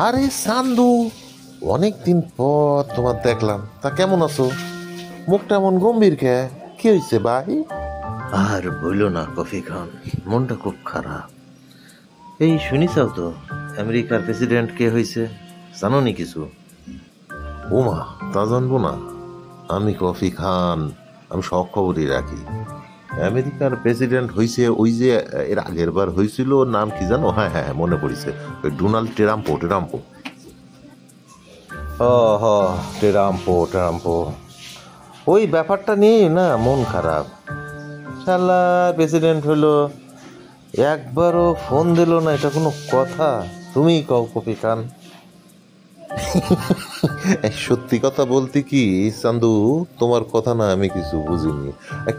আরে চান্দু, অনেকদিন পর তোমার দেখলাম, তা কেমন আছো? মুখটা এমন গম্ভীর কে? কি হয়েছে ভাই? আর বইলো না কফি খান, মনটা খুব খারাপ। এই শুনিছাও তো আমেরিকার প্রেসিডেন্ট কে হয়েছে? জানো নি কিছু? ওমা, তা জানবো না? আমি কফি খান, আমি সব খবরই রাখি। আমেরিকার প্রেসিডেন্ট হয়েছে ওই যে এর আগের বার হয়েছিল, ওর নাম কি জানো? হ্যাঁ হ্যাঁ, মনে পড়েছে, ওই ডোনাল্ড ট্রাম্পো। হ হ, ট্রাম্পো ওই ব্যাপারটা নিয়ে না মন খারাপ। শালা প্রেসিডেন্ট হলো, একবারও ফোন দিল না, এটা কোনো কথা? তুমিই কও কফি খান। সত্যি কথা বলতে কি চান্দু, তোমার কথা না আমি কিছু বুঝিনি।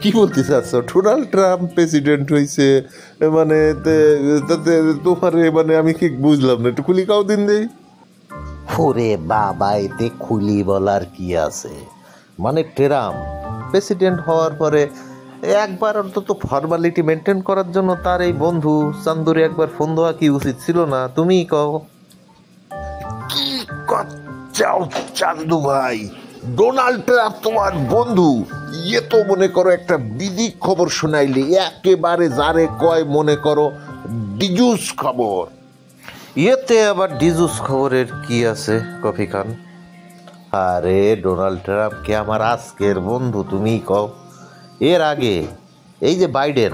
কি বলতে চাচ্ছ? ডোনাল্ড ট্রাম্প প্রেসিডেন্ট হয়েছে মানে তাতে তোমারে মানে আমি কি বুঝলাম না, একটু খুলি কাও দিন দেই। ওরে বাবা, এতে খুলি বলার কি আছে? মানে ট্রাম্প প্রেসিডেন্ট হওয়ার পরে একবার অন্তত ফর্মালিটি মেনটেন করার জন্য তার এই বন্ধু চান্দুরে একবার ফোন দেওয়া কি উচিত ছিল না? তুমিই কও। কি চাও চান্দু ভাই? ডোনাল্ড ট্রাম্প তোমার বন্ধু? ইয়ে তো মনে করো একটা বিদিক খবর শোনাইলে, একেবারে যারে কয় মনে করো ডিজুস খবর। ইয়েতে আবার ডিজুস খবরের কি আছে কফি খান? আরে ডোনাল্ড ট্রাম্প কে আমার আজকের বন্ধু, তুমিই কও। এর আগে এই যে বাইডেন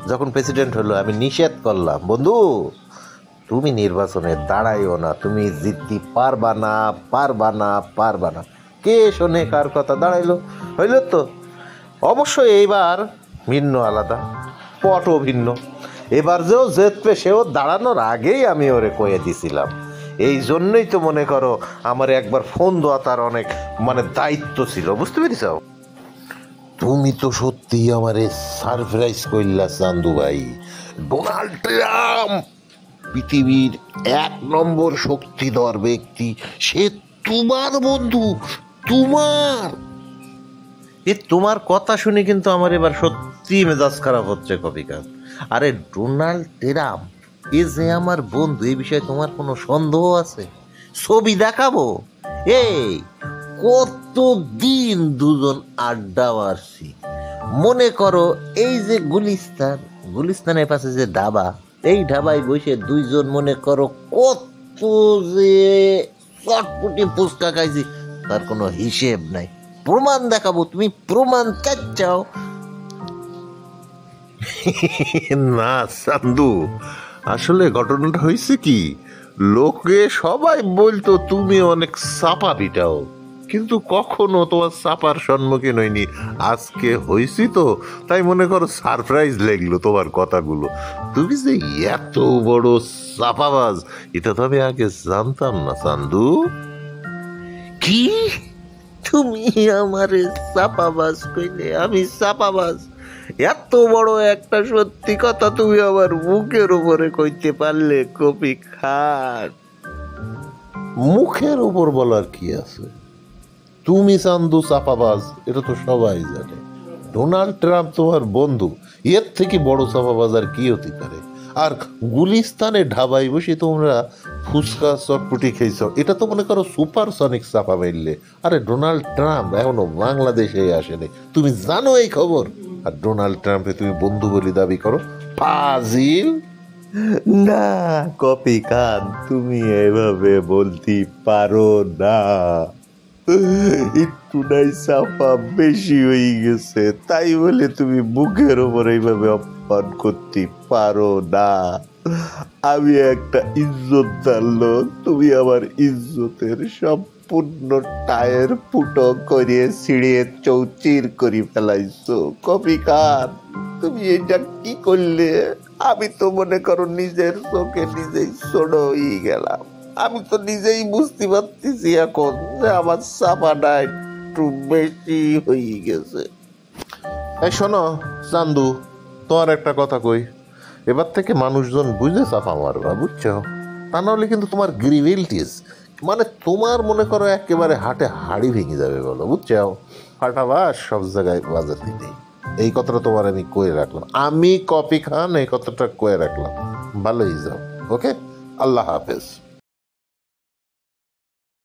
যখন প্রেসিডেন্ট হলো, আমি নিষেধ করলাম, বন্ধু তুমি নির্বাচনে দাঁড়াইও না, তুমি জিততে পারবা না। কে শোনে কার কথা? দাঁড়াইলো, হইল তো। অবশ্যই এইবার ভিন্ন, আলাদা পটও ভিন্ন। এবার যেও জিতবে, সেও দাঁড়ানোর আগেই আমি ওরে কয়ে দিছিলাম। এই জন্যই তো মনে করো আমার একবার ফোন দেওয়া তার অনেক মানে দায়িত্ব ছিল, বুঝতে পেরেছ? তুমি তো সত্যি আমারে সারপ্রাইজ করলা চান্দু ভাই। ডোনাল্ড ট্রাম্প পৃথিবীর 1 নম্বর শক্তিধর ব্যক্তি, সে তোমার বন্ধু। তোমার তোমার কথা শুনে কিন্তু আমার এবার সত্যি মেজাজ খারাপ হচ্ছে কপিকার। আরে ডোনাল্ড ট্রাম্প এ যে আমার বন্ধু, এই বিষয়ে তোমার কোনো সন্দেহ আছে? ছবি দেখাবো। এই কতদিন দুজন আড্ডা মারছি, মনে করো এই যে গুলিস্তানের পাশে যে ধাবা, এই ধাবায় বসে দুইজন মনে করো কত যে চটপটি ফুচকা খাইছি, তার কোনো হিসেব নাই। প্রমাণ দেখাবো, তুমি প্রমাণ চাচ্ছাও? না চান্দু, আসলে ঘটনাটা হয়েছে কি, লোকে সবাই বলতো তুমি অনেক চাপা পিটাও, কিন্তু কখনো তোমার চাপার সম্মুখীন হয়নি। আজকে হয়েছি তো, তাই মনে করো সারপ্রাইজ লাগলো তোমার কথাগুলো। তুমি যে এত বড় চাপাবাজ, এটা তো আমি আগে জানতাম না চান্দু। কি? তুমি আমারে চাপাবাজ কইলে? আমি চাপাবাজ? এত বড় একটা সত্যি কথা তুমি আমার মুখের উপরে কইতে পারলে কপি খান? মুখের উপর বলার কি আছে? তুমি চান্দু চাপাবাজ, এটা তো সবাই জানে। ডোনাল্ড ট্রাম্প তোমার বন্ধু, এর থেকে বড় চাপাবাজ আর কি হতে পারে? আর গুলিস্তানে ঢাবাই বসে তোমরা ফুচকা চটপটি খেয়েছ, এটা তো মনে করো সুপারসনিক চাপা মারলে। আরে ডোনাল্ড ট্রাম্প এখনো বাংলাদেশে আসেনি, তুমি জানো এই খবর? আর ডোনাল্ড ট্রাম্পে তুমি বন্ধু বলে দাবি করো? ফাজিল! না কপি খান, তুমি এভাবে বলতে পারো না। একটু নাই চাপা বেশি হয়ে গেছে, তাই বলে তুমি মুখের ওপর এইভাবে অপমান করতে পারো না। আমি একটা ইজ্জতদার লোক, তুমি আমার ইজ্জতের সম্পূর্ণ টায়ার ফুটো করিয়ে ছিঁড়িয়ে চৌচির করে ফেলাইছো কপি খান। তুমি এটা কি করলে? আমি তো মনে করো নিজের চোখে নিজেই ছোট হয়ে গেলাম। আমি তো নিজেই বুঝতে পারতেছি এখন যে আমার চাপাটা একটু বেশি হয়ে গেছে। এই শোনো চান্দু, তোমার একটা কথা কই, এবার থেকে মানুষজন বুঝে চাপা মারবা, বুঝছো? তা নাহলে কিন্তু তোমার গ্রিভিলিটিস মানে তোমার মনে করো একেবারে হাটে হাড়ি ভেঙে যাবে, বলো, বুঝছো? ফাটাবাস সব জায়গায় বাজার দিতেই। এই কথাটা তোমার আমি কয়ে রাখলাম, আমি কপি খান এই কথাটা কয়ে রাখলাম। ভালোই যাও, ওকে? আল্লাহ হাফেজ।